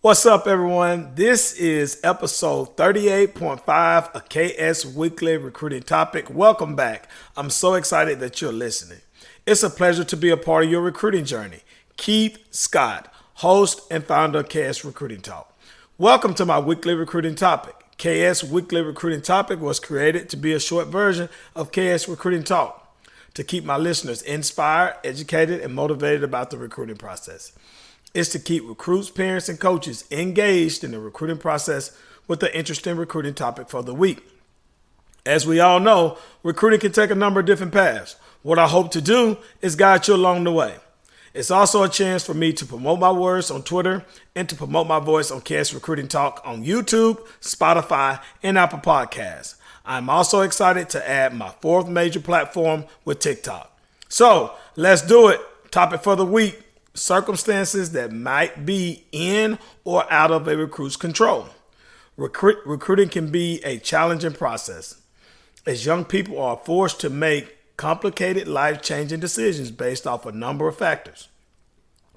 What's up, everyone? This is episode 38.5 of KS Weekly Recruiting Topic. Welcome back. I'm so excited that you're listening. It's a pleasure to be a part of your recruiting journey. Keith Scott, host and founder of KS Recruiting Talk. Welcome to my weekly recruiting topic. KS Weekly Recruiting Topic was created to be a short version of KS Recruiting Talk to keep my listeners inspired, educated, and motivated about the recruiting process. It's to keep recruits, parents, and coaches engaged in the recruiting process with an interesting recruiting topic for the week. As we all know, recruiting can take a number of different paths. What I hope to do is guide you along the way. It's also a chance for me to promote my words on Twitter and to promote my voice on KS Recruiting Talk on YouTube, Spotify, and Apple Podcasts. I'm also excited to add my fourth major platform with TikTok. So let's do it. Topic for the week: circumstances that might be in or out of a recruit's control. Recruiting can be a challenging process, as young people are forced to make complicated, life-changing decisions based off a number of factors.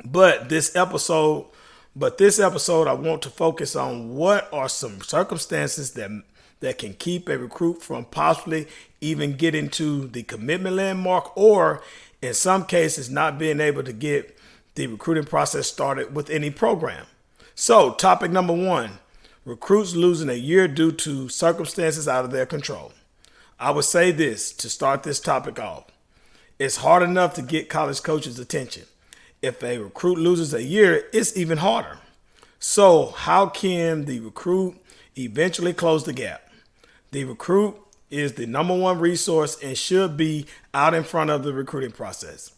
But this episode, I want to focus on what are some circumstances that can keep a recruit from possibly even getting to the commitment landmark, or in some cases not being able to get the recruiting process started with any program. So, topic number one: recruits losing a year due to circumstances out of their control. I would say this to start this topic off: it's hard enough to get college coaches' attention. If a recruit loses a year, it's even harder. So, how can the recruit eventually close the gap? The recruit is the number one resource and should be out in front of the recruiting process.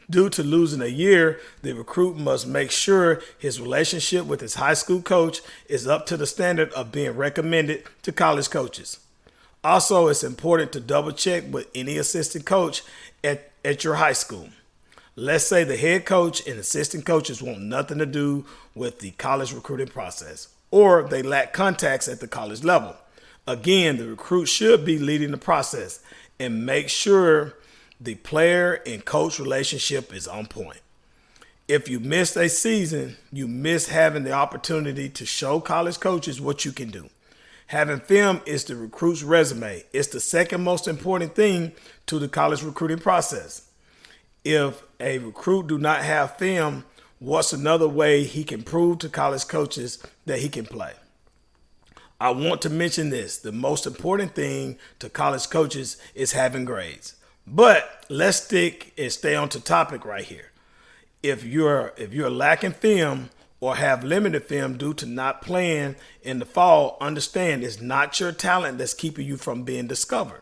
Due to losing a year, the recruit must make sure his relationship with his high school coach is up to the standard of being recommended to college coaches. Also, it's important to double check with any assistant coach at your high school. Let's say the head coach and assistant coaches want nothing to do with the college recruiting process, or they lack contacts at the college level. Again, the recruit should be leading the process and make sure the player and coach relationship is on point. If you missed a season, you miss having the opportunity to show college coaches what you can do. Having film is the recruit's resume. It's the second most important thing to the college recruiting process. If a recruit do not have film, what's another way he can prove to college coaches that he can play? I want to mention this: the most important thing to college coaches is having grades. But let's stay on to topic right here. If you're lacking film or have limited film due to not playing in the fall, understand it's not your talent that's keeping you from being discovered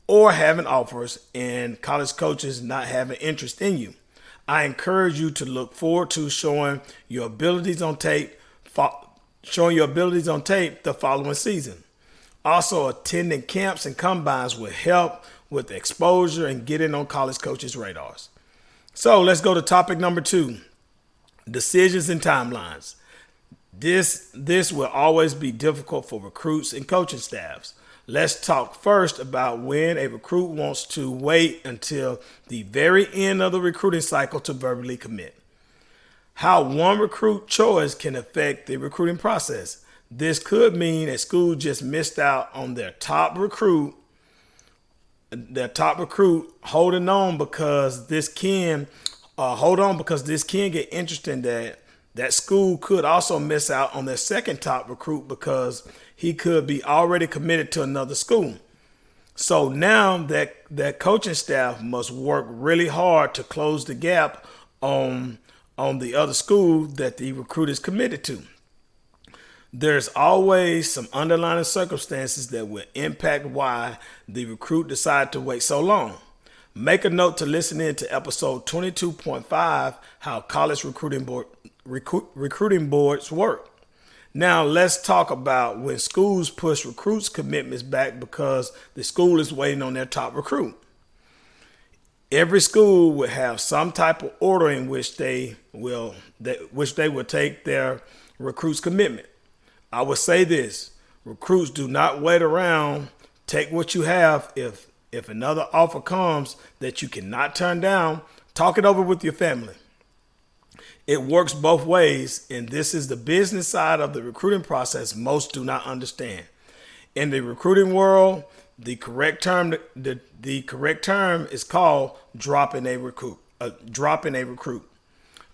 or having offers and college coaches not having interest in you. I encourage you to look forward to showing your abilities on tape the following season. Also, attending camps and combines will help with exposure and getting on college coaches' radars. So let's go to topic number two: decisions and timelines. This will always be difficult for recruits and coaching staffs. Let's talk first about when a recruit wants to wait until the very end of the recruiting cycle to verbally commit. How one recruit choice can affect the recruiting process. This could mean a school just missed out on their top recruit holding on because this can get interesting that school could also miss out on their second top recruit because he could be already committed to another school. So now that coaching staff must work really hard to close the gap on the other school that the recruit is committed to. There's always some underlying circumstances that will impact why the recruit decided to wait so long. Make a note to listen in to episode 22.5, how college recruiting boards work. Now let's talk about when schools push recruits' commitments back because the school is waiting on their top recruit. Every school will have some type of order in which they will take their recruits' commitment. I would say this: recruits, do not wait around. Take what you have. If another offer comes that you cannot turn down, talk it over with your family. It works both ways, and this is the business side of the recruiting process most do not understand. In the recruiting world, the correct term is called dropping a recruit.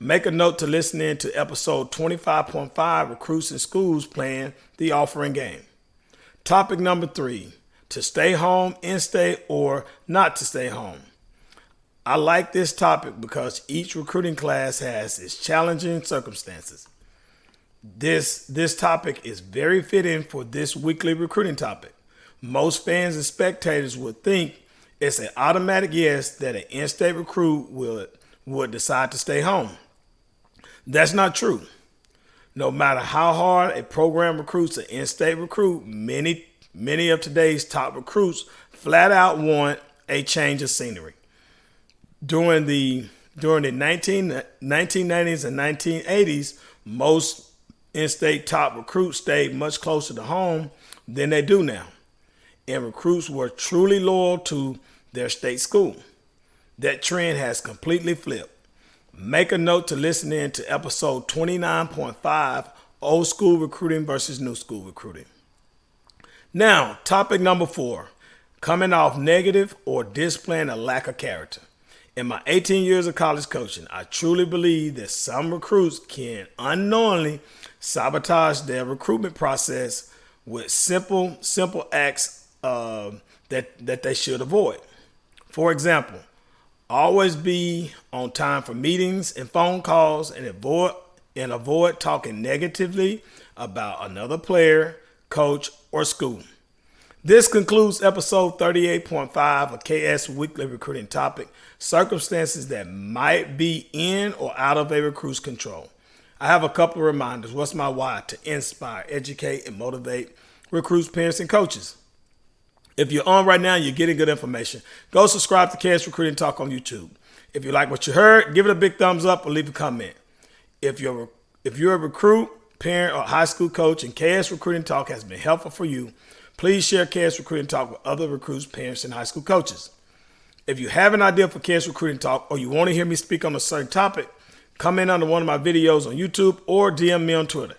Make a note to listen in to episode 25.5, Recruits in Schools Playing the Offering Game. Topic number 3, to stay home, in-state, or not to stay home. I like this topic because each recruiting class has its challenging circumstances. This topic is very fitting for this weekly recruiting topic. Most fans and spectators would think it's an automatic yes that an in-state recruit would decide to stay home. That's not true. No matter how hard a program recruits an in-state recruit, many of today's top recruits flat out want a change of scenery. During the 1990s and 1980s, most in-state top recruits stayed much closer to home than they do now. And recruits were truly loyal to their state school. That trend has completely flipped. Make a note to listen in to episode 29.5, Old School Recruiting versus New School Recruiting. Now, topic number 4, coming off negative or displaying a lack of character. In my 18 years of college coaching, I truly believe that some recruits can unknowingly sabotage their recruitment process with simple acts that they should avoid. For example, always be on time for meetings and phone calls, and avoid talking negatively about another player, coach, or school. This concludes episode 38.5 of KS Weekly Recruiting Topic, circumstances that might be in or out of a recruit's control. I have a couple of reminders. What's my why? To inspire, educate, and motivate recruits, parents, and coaches. If you're on right now and you're getting good information, go subscribe to KS Recruiting Talk on YouTube. If you like what you heard, give it a big thumbs up or leave a comment. If you're a recruit, parent, or high school coach and KS Recruiting Talk has been helpful for you, please share KS Recruiting Talk with other recruits, parents, and high school coaches. If you have an idea for KS Recruiting Talk or you want to hear me speak on a certain topic, comment under one of my videos on YouTube or DM me on Twitter.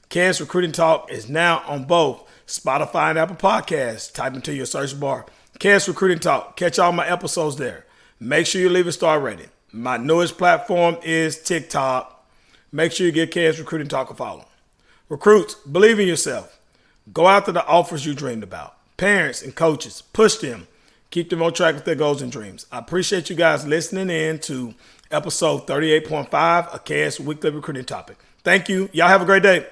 KS Recruiting Talk is now on both Spotify and Apple Podcasts. Type into your search bar, KS Recruiting Talk. Catch all my episodes there. Make sure you leave a star rating. My newest platform is TikTok. Make sure you give KS Recruiting Talk a follow. Recruits, believe in yourself. Go after the offers you dreamed about. Parents and coaches, push them. Keep them on track with their goals and dreams. I appreciate you guys listening in to episode 38.5 of KS Weekly Recruiting Topic. Thank you. Y'all have a great day.